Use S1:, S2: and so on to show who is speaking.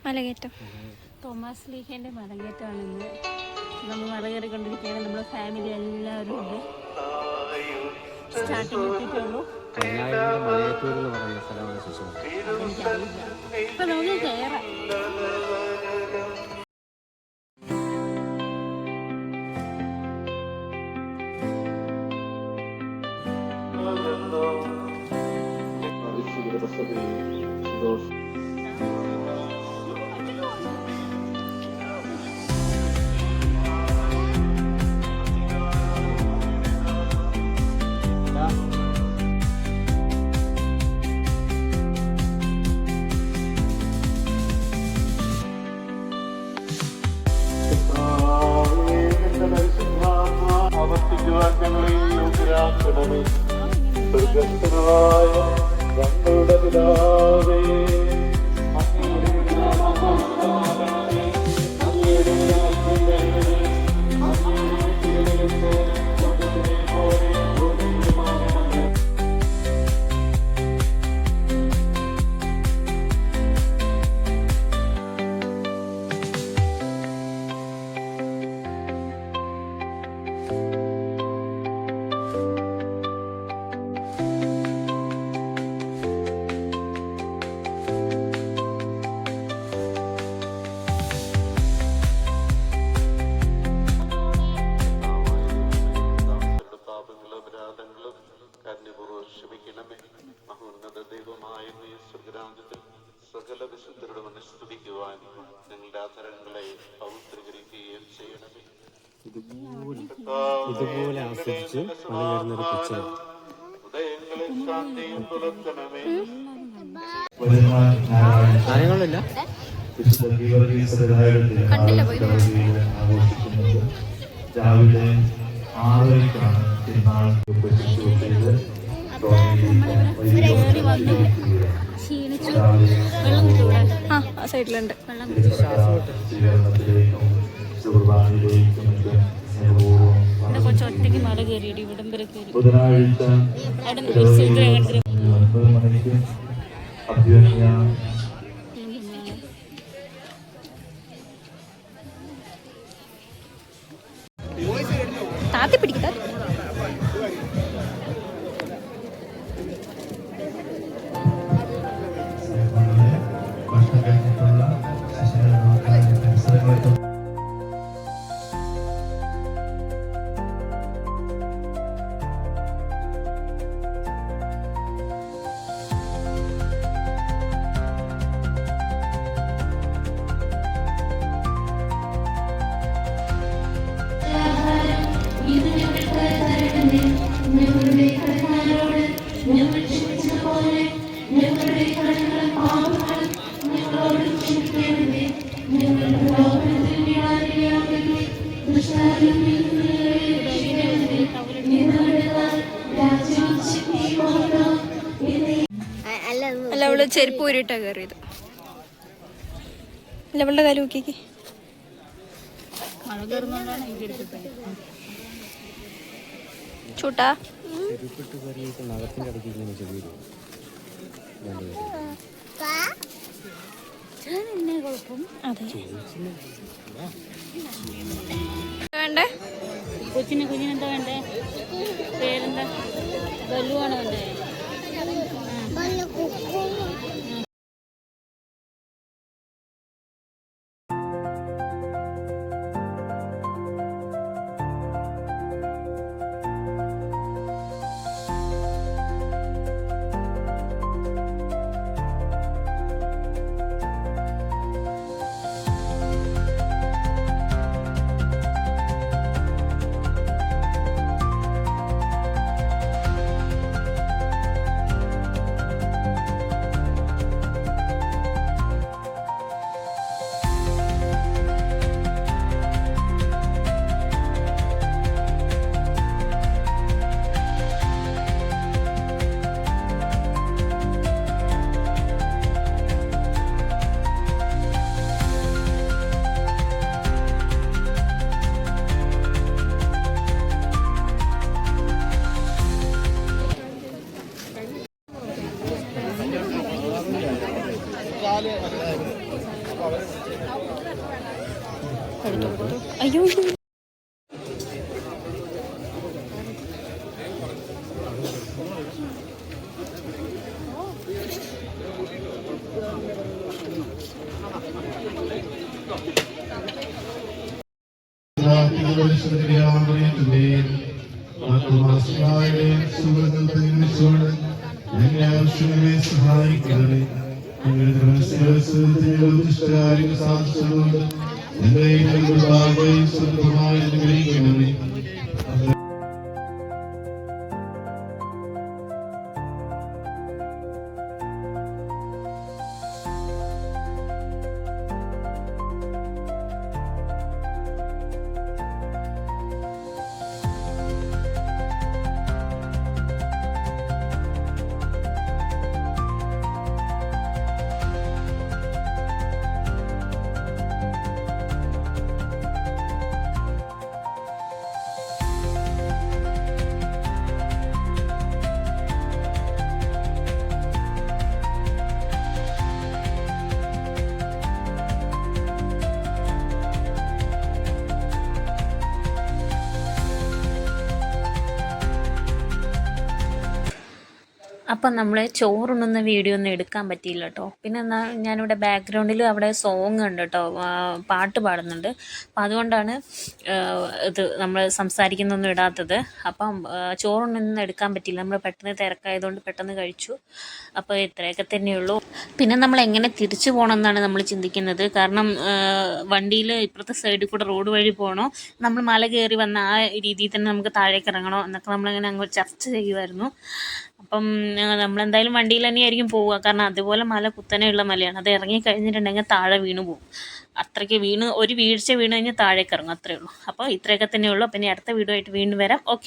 S1: മലകയറ്റം Thomas ലീഹേൻ്റെ മലകയറ്റമാണ് ഇന്ന്. നമ്മൾ മലകയറിക്കൊണ്ടിരിക്കുകയാണ്. നമ്മുടെ ഫാമിലി എല്ലാവരും ഉണ്ട്. സ്റ്റാർട്ടിങ് എത്തിയിട്ടുള്ളൂ. ഇപ്പൊ നമുക്ക് കയറാം.
S2: സ്വർഗസ്ഥനായ ഞങ്ങളുടെ പിതാവേ, സകല വിശുദ്ധരുടെ മനസ്തുതിക്കുവാൻ ഞങ്ങളുടെ ആദരങ്ങളെ പൗത്രീകരിക്കുകയും ചെയ്യണമേ.
S3: ഇതുപോലെ ആസ്വദിച്ച്
S2: ഹൃദയങ്ങളെ ശാന്തിയും തുറക്കണമേ.
S3: കാര്യങ്ങളില്ല.
S2: വിശുദ്ധ ആഘോഷിക്കുന്നത് രാവിലെ 6:00-ക്കാണ് തിരുനാൾ
S1: സൈഡിലുണ്ട്. കൊച്ചൊറ്റയ്ക്ക് മല കയറിയിട്ട് ഇവിടം വരെ കയറി.
S2: ബുധനാഴ്ച 9 മണിക്ക് അഭ്യർത്ഥന
S1: താത്തി പിടിക്കട്ടെ. അല്ല, അവള് ചെരുപ്പ് ഊരിട്ടാ കയറിയത്. അല്ല, അവളുടെ കാല് നോക്കിക്ക്. ചൂട്ടാ വേണ്ടേ? കുഞ്ഞിനെന്താ വേണ്ടേ? പേരെന്താ? ബലുവാണോ വേണ്ടേ? അയ്യോ
S2: സഹായിക്കണമേ സാധിച്ചതുകൊണ്ട് എന്റെ സ്വന്തമായി അനുഗ്രഹിക്കണമേ.
S1: അപ്പം നമ്മൾ ചോറുണ്ണുന്ന വീഡിയോ ഒന്നും എടുക്കാൻ പറ്റിയില്ല കേട്ടോ. പിന്നെ എന്നാൽ ഞാനിവിടെ ബാക്ക്ഗ്രൗണ്ടിൽ അവിടെ സോങ് ഉണ്ട് കേട്ടോ, പാട്ട് പാടുന്നുണ്ട്. അപ്പം അതുകൊണ്ടാണ് ഇത് നമ്മൾ സംസാരിക്കുന്നൊന്നും ഇടാത്തത്. അപ്പം ചോറുണ്ണൊന്നും എടുക്കാൻ പറ്റിയില്ല, നമ്മൾ പെട്ടെന്ന് തിരക്കായതുകൊണ്ട് പെട്ടെന്ന് കഴിച്ചു. അപ്പോൾ ഇത്രയൊക്കെ തന്നെയുള്ളൂ. പിന്നെ നമ്മൾ എങ്ങനെ തിരിച്ചു പോകണമെന്നാണ് നമ്മൾ ചിന്തിക്കുന്നത്. കാരണം വണ്ടിയിൽ ഇപ്പുറത്തെ സൈഡിൽ കൂടെ റോഡ് വഴി പോകണോ, നമ്മൾ മല കയറി വന്ന ആ രീതിയിൽ തന്നെ നമുക്ക് താഴേക്ക് ഇറങ്ങണോ എന്നൊക്കെ നമ്മളിങ്ങനെ അങ്ങ് ചർച്ച ചെയ്യുമായിരുന്നു. അപ്പം നമ്മളെന്തായാലും വണ്ടിയിൽ തന്നെയായിരിക്കും പോവുക. കാരണം അതുപോലെ മല കുത്തനെയുള്ള മലയാണ്. അത് ഇറങ്ങി കഴിഞ്ഞിട്ടുണ്ടെങ്കിൽ താഴെ വീണ് പോകും. അത്രയ്ക്ക് ഒരു വീഴ്ച വീണ് കഴിഞ്ഞാൽ താഴേക്ക് ഇറങ്ങും, അത്രയേ ഉള്ളൂ. അപ്പോൾ ഇത്രയൊക്കെ തന്നെയുള്ളൂ. അപ്പം ഇനി അടുത്ത വീഡിയോ ആയിട്ട് വീണ്ടും വരാം. ഓക്കെ.